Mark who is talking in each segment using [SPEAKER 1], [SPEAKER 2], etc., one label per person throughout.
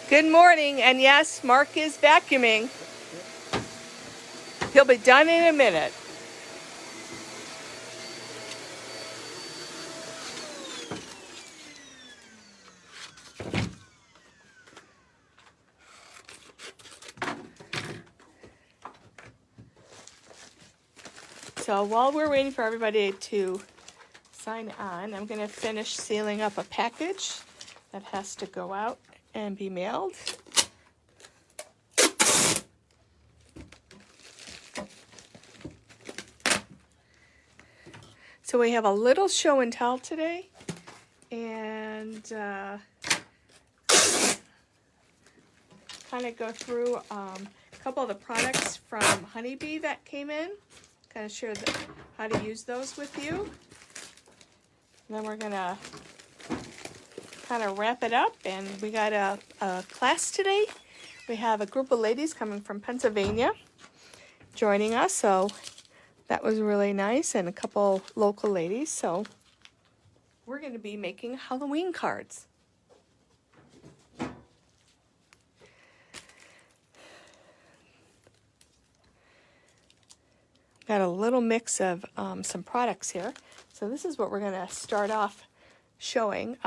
[SPEAKER 1] Good morning, and yes, Mark is vacuuming. He'll be done in a minute. So while we're waiting for everybody to sign on, I'm going to finish sealing up a package that has to go out and be mailed. So we have a little show and tell today, and kind of go through a couple of the products from Honeybee that came in, kind of share how to use those with you. And then we're going to kind of wrap it up, and we got a class today. We have a group of ladies coming from Pennsylvania joining us, so that was really nice, and a couple local ladies. So we're going to be making Halloween cards. Got a little mix of some products here. So this is what we're going to start off showing.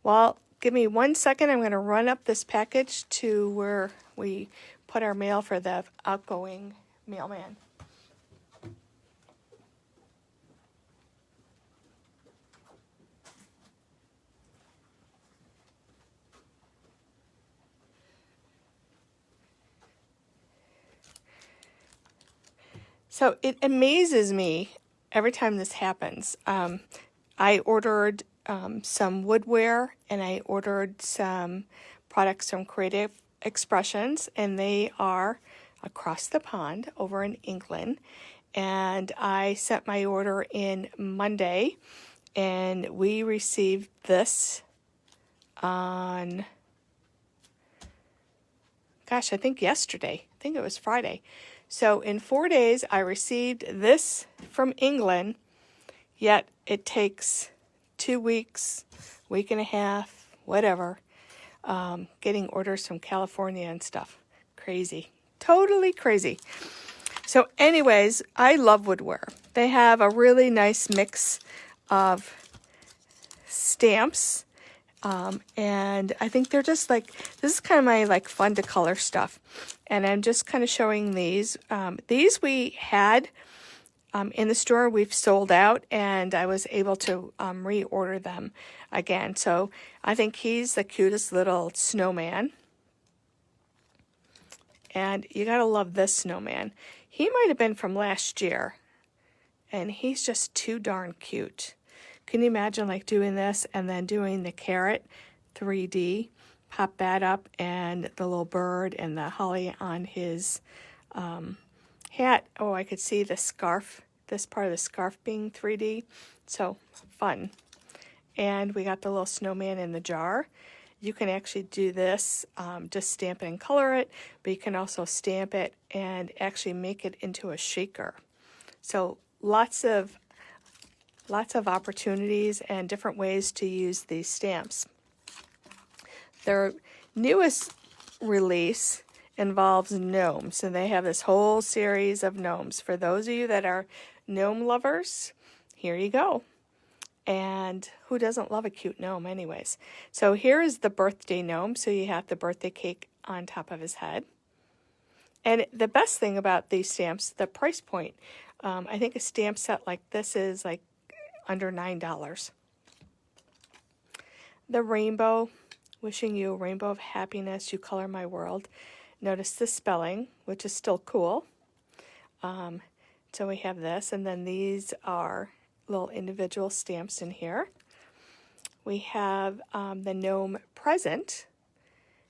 [SPEAKER 1] Well, give me 1 second. I'm going to run up this package to where we put our mail for the outgoing mailman. So it amazes me every time this happens. I ordered some woodware, and I ordered some products from Creative Expressions, and they are across the pond over in England. And I sent my order in Monday, and we received this on, gosh, I think yesterday. I think it was Friday. So in 4 days, I received this from England, yet it takes 2 weeks, week and a half, whatever, getting orders from California and stuff. Crazy. Totally crazy. So anyways, I love Woodware. They have a really nice mix of stamps. And I think they're just like, this is kind of my like fun to color stuff. And I'm just kind of showing these. These we had in the store. We've sold out, and I was able to reorder them again. So I think he's the cutest little snowman. And you gotta love this snowman. He might have been from last year, and he's just too darn cute. Can you imagine like doing this and then doing the carrot 3D, pop that up, and the little bird and the holly on his hat. Oh, I could see the scarf, this part of the scarf being 3D. So fun. And we got the little snowman in the jar. You can actually do this, just stamp it and color it, but you can also stamp it and actually make it into a shaker. So lots of opportunities and different ways to use these stamps. Their newest release involves gnomes, and they have this whole series of gnomes. For those of you that are gnome lovers, here you go. And who doesn't love a cute gnome anyways? So here is the birthday gnome. So you have the birthday cake on top of his head. And the best thing about these stamps, the price point. I think a stamp set like this is like under $9. The rainbow, wishing you a rainbow of happiness, you color my world. Notice the spelling, which is still cool. So we have this, and then these are little individual stamps in here. We have the gnome present.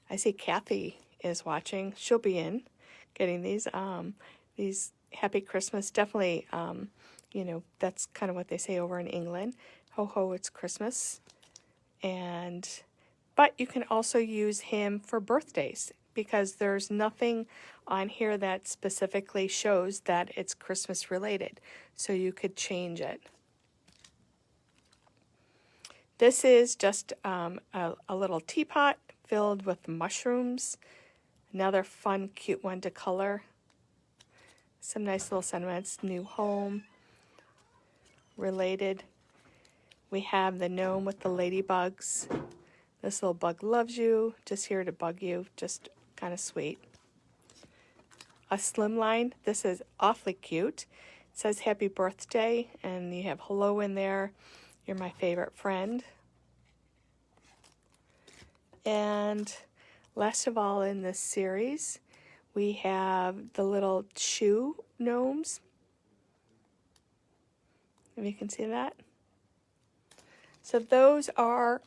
[SPEAKER 1] I see Kathy is watching. She'll be in getting these Happy Christmas. Definitely, you know, that's kind of what they say over in England. Ho ho, it's Christmas. But you can also use him for birthdays, because there's nothing on here that specifically shows that it's Christmas related. So you could change it. This is just a little teapot filled with mushrooms. Another fun, cute one to color. Some nice little sentiments. New home. Related. We have the gnome with the ladybugs. This little bug loves you. Just here to bug you. Just kind of sweet. A slimline. This is awfully cute. It says happy birthday, and you have hello in there. You're my favorite friend. And last of all in this series, we have the little shoe gnomes. If you can see that. So those are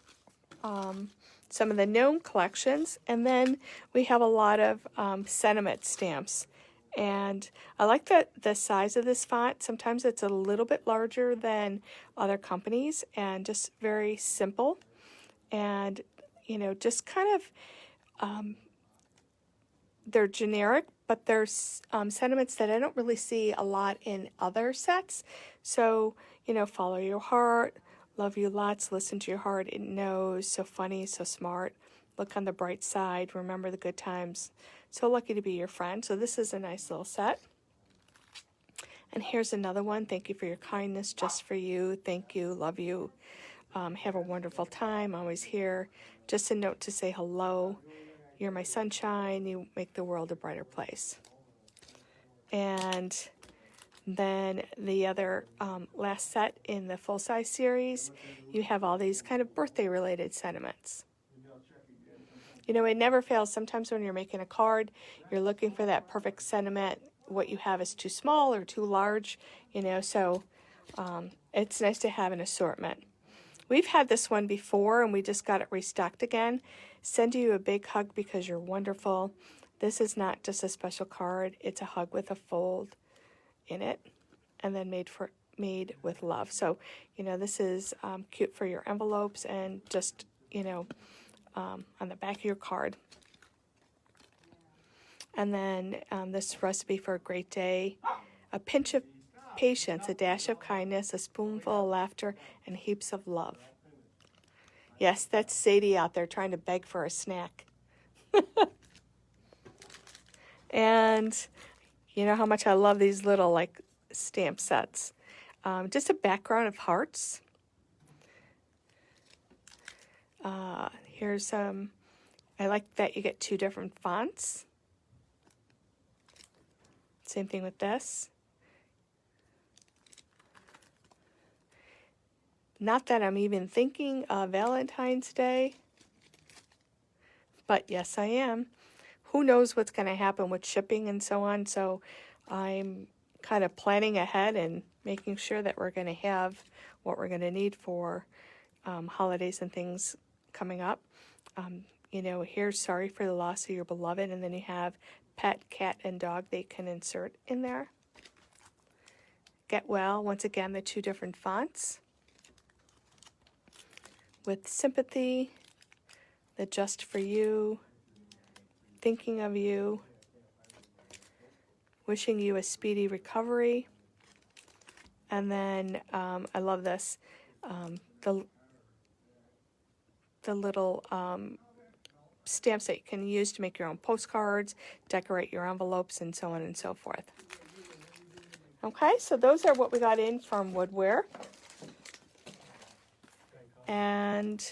[SPEAKER 1] some of the gnome collections. And then we have a lot of sentiment stamps. And I like the size of this font. Sometimes it's a little bit larger than other companies and just very simple. And, you know, just kind of, they're generic, but there's sentiments that I don't really see a lot in other sets. So, you know, follow your heart, love you lots, listen to your heart, it knows, so funny, so smart, look on the bright side, remember the good times, so lucky to be your friend. So this is a nice little set. And here's another one. Thank you for your kindness, just for you. Thank you, love you. Have a wonderful time, always here. Just a note to say hello. You're my sunshine. You make the world a brighter place. And then the other last set in the full-size series, you have all these kind of birthday-related sentiments. You know, it never fails. Sometimes when you're making a card, you're looking for that perfect sentiment. What you have is too small or too large, you know, so it's nice to have an assortment. We've had this one before, and we just got it restocked again. Send you a big hug because you're wonderful. This is not just a special card. It's a hug with a fold in it, and then made with love. So, you know, this is cute for your envelopes and just, you know, on the back of your card. And then this recipe for a great day: a pinch of patience, a dash of kindness, a spoonful of laughter, and heaps of love. Yes, that's Sadie out there trying to beg for a snack. And you know how much I love these little like stamp sets. Just a background of hearts. Here's I like that you get two different fonts. Same thing with this. Not that I'm even thinking of Valentine's Day, but yes, I am. Who knows what's going to happen with shipping and so on, so I'm kind of planning ahead and making sure that we're going to have what we're going to need for holidays and things coming up. You know, here's sorry for the loss of your beloved, and then you have pet, cat, and dog they can insert in there. Get well, once again, the two different fonts. With sympathy, the just for you, thinking of you, wishing you a speedy recovery. And then I love this, the little stamps that you can use to make your own postcards, decorate your envelopes, and so on and so forth. Okay, so those are what we got in from Woodware. And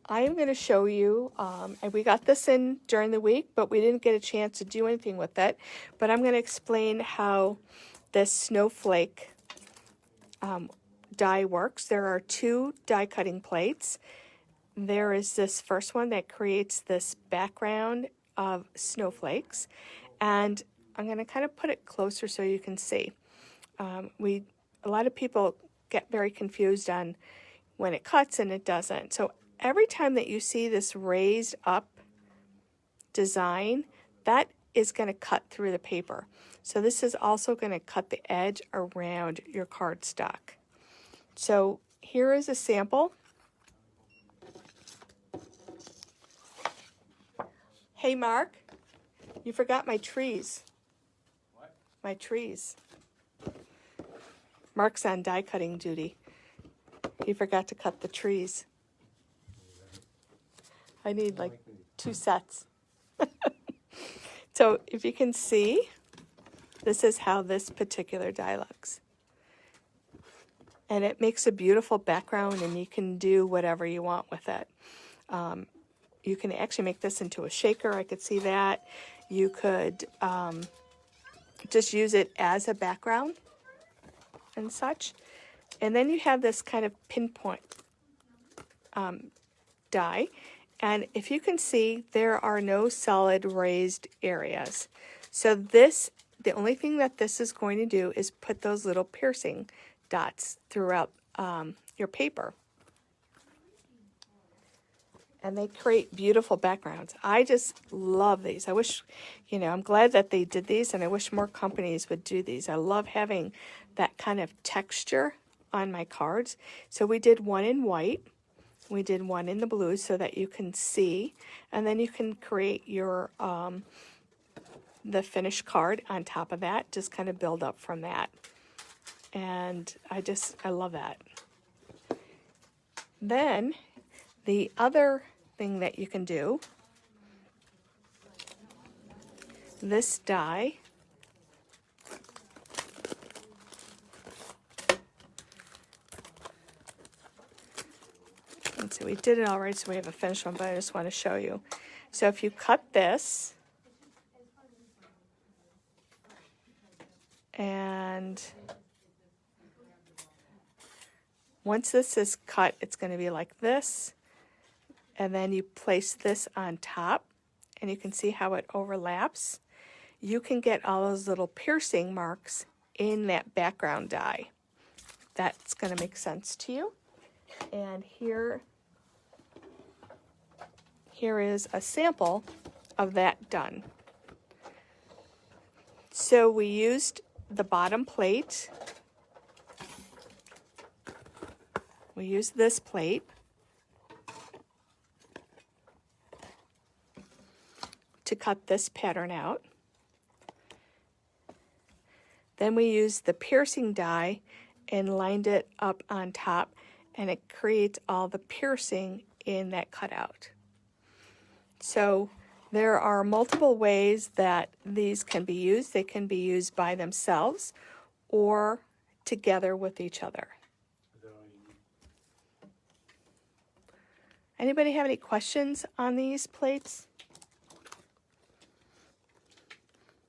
[SPEAKER 1] I am going to show you, and we got this in during the week, but we didn't get a chance to do anything with it. But I'm going to explain how this snowflake die works. There are two die cutting plates. There is this first one that creates this background of snowflakes, and I'm going to kind of put it closer so you can see. A lot of people get very confused on when it cuts and it doesn't. So every time that you see this raised up design, that is going to cut through the paper. So this is also going to cut the edge around your cardstock. So here is a sample. Hey Mark, you forgot my trees.
[SPEAKER 2] What?
[SPEAKER 1] My trees. Mark's on die cutting duty. He forgot to cut the trees. I need like 2 sets. So if you can see, this is how this particular die looks. And it makes a beautiful background, and you can do whatever you want with it. You can actually make this into a shaker. I could see that. You could just use it as a background and such. And then you have this kind of pinpoint die. And if you can see, there are no solid raised areas. So this, the only thing that this is going to do is put those little piercing dots throughout your paper. And they create beautiful backgrounds. I just love these. I wish, you know, I'm glad that they did these, and I wish more companies would do these. I love having that kind of texture on my cards. So we did one in white. We did one in the blue so that you can see, and then you can create your the finished card on top of that. Just kind of build up from that. And I love that. Then the other thing that you can do, this die, and so we did it already, so we have a finished one, but I just want to show you. So if you cut this, and once this is cut, it's going to be like this. And then you place this on top, and you can see how it overlaps. You can get all those little piercing marks in that background die. That's going to make sense to you. And here is a sample of that done. So we used the bottom plate. We used this plate. To cut this pattern out. Then we used the piercing die and lined it up on top, and it creates all the piercing in that cutout. So there are multiple ways that these can be used. They can be used by themselves or together with each other. Anybody have any questions on these plates?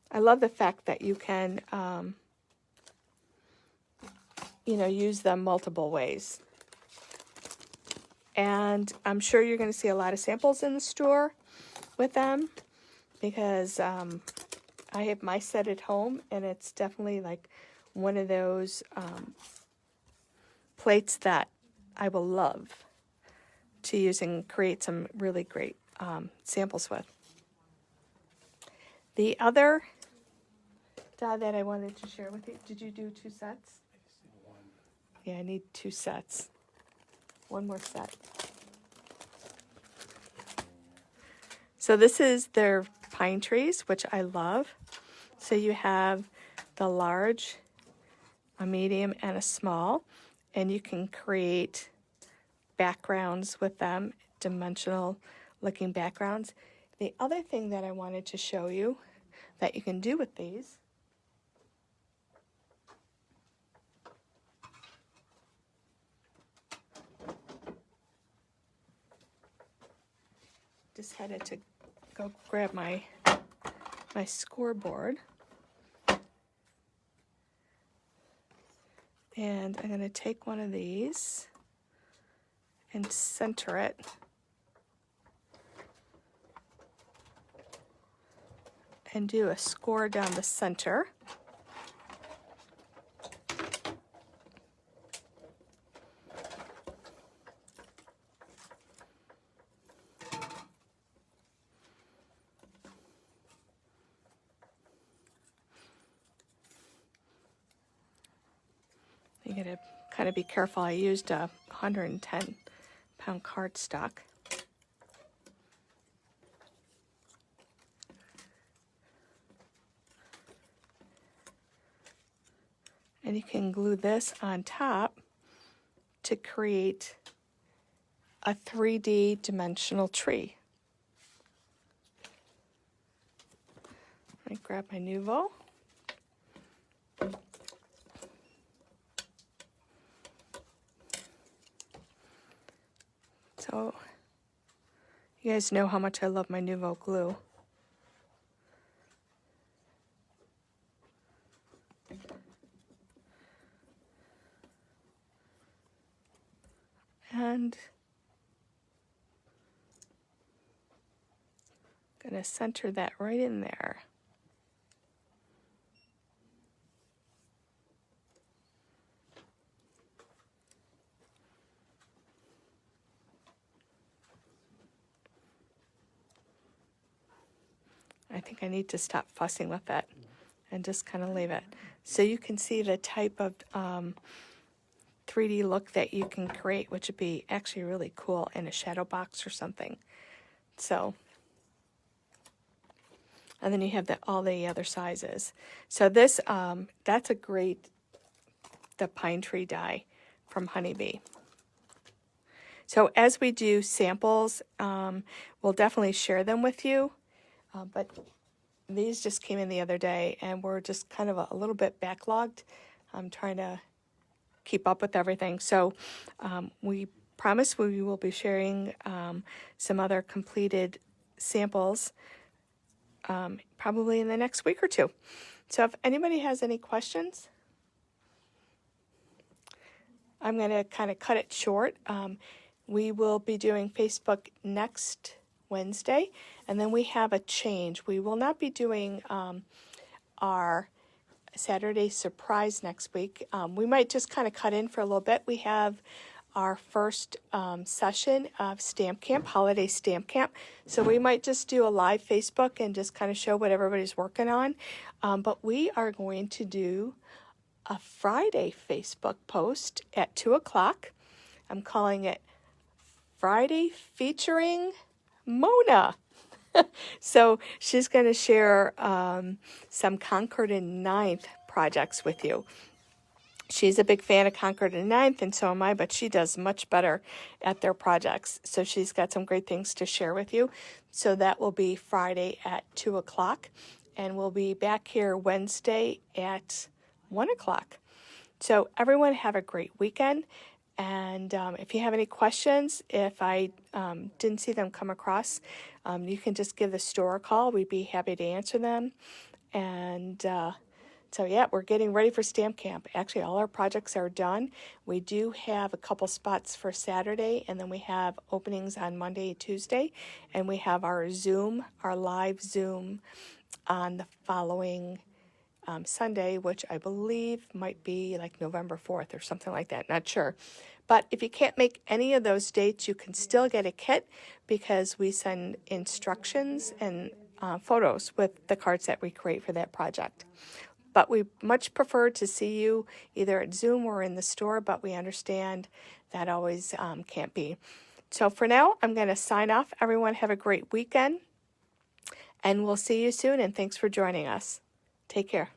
[SPEAKER 1] I love the fact that you can, use them multiple ways. And I'm sure you're going to see a lot of samples in the store with them, because I have my set at home, and it's definitely like one of those plates that I will love to use and create some really great samples with. The other die that I wanted to share with you, did you do 2 sets? Yeah, I need 2 sets. One more set. So this is their pine trees, which I love. So you have the large, a medium, and a small, and you can create backgrounds with them, dimensional looking backgrounds. The other thing that I wanted to show you that you can do with these just headed to go grab my scoreboard. And I'm going to take one of these and center it. And do a score down the center. You gotta kind of be careful. I used a 110-pound cardstock. And you can glue this on top to create a 3D dimensional tree. Let me grab my Nuvo. So, you guys know how much I love my Nuvo glue. And I'm going to center that right in there. I think I need to stop fussing with it and just kind of leave it. So you can see the type of 3D look that you can create, which would be actually really cool in a shadow box or something. So, and then you have all the other sizes. So this, that's a great, the pine tree die from Honeybee. So as we do samples, we'll definitely share them with you. But these just came in the other day, and we're just kind of a little bit backlogged. I'm trying to keep up with everything. So we promise we will be sharing some other completed samples probably in the next week or two. So if anybody has any questions, I'm going to kind of cut it short. We will be doing Facebook next Wednesday, and then we have a change. We will not be doing our Saturday surprise next week. We might just kind of cut in for a little bit. We have our first session of Stamp Camp, Holiday Stamp Camp. So we might just do a live Facebook and just kind of show what everybody's working on. But we are going to do a Friday Facebook post at 2 o'clock. I'm calling it Friday featuring Mona. So she's going to share some Concord and Ninth projects with you. She's a big fan of Concord and Ninth, and so am I, but she does much better at their projects. So she's got some great things to share with you. So that will be Friday at 2 o'clock, and we'll be back here Wednesday at 1 o'clock. So everyone have a great weekend. And if you have any questions, if I didn't see them come across, you can just give the store a call. We'd be happy to answer them. And so, yeah, we're getting ready for Stamp Camp. Actually, all our projects are done. We do have a couple spots for Saturday, and then we have openings on Monday, Tuesday, and we have our Zoom, our live Zoom on the following Sunday, which I believe might be like November 4th or something like that, not sure. But if you can't make any of those dates, you can still get a kit because we send instructions and photos with the cards that we create for that project. But we much prefer to see you either at Zoom or in the store, but we understand that always can't be. So for now, I'm going to sign off. Everyone have a great weekend, and we'll see you soon, and thanks for joining us. Take care.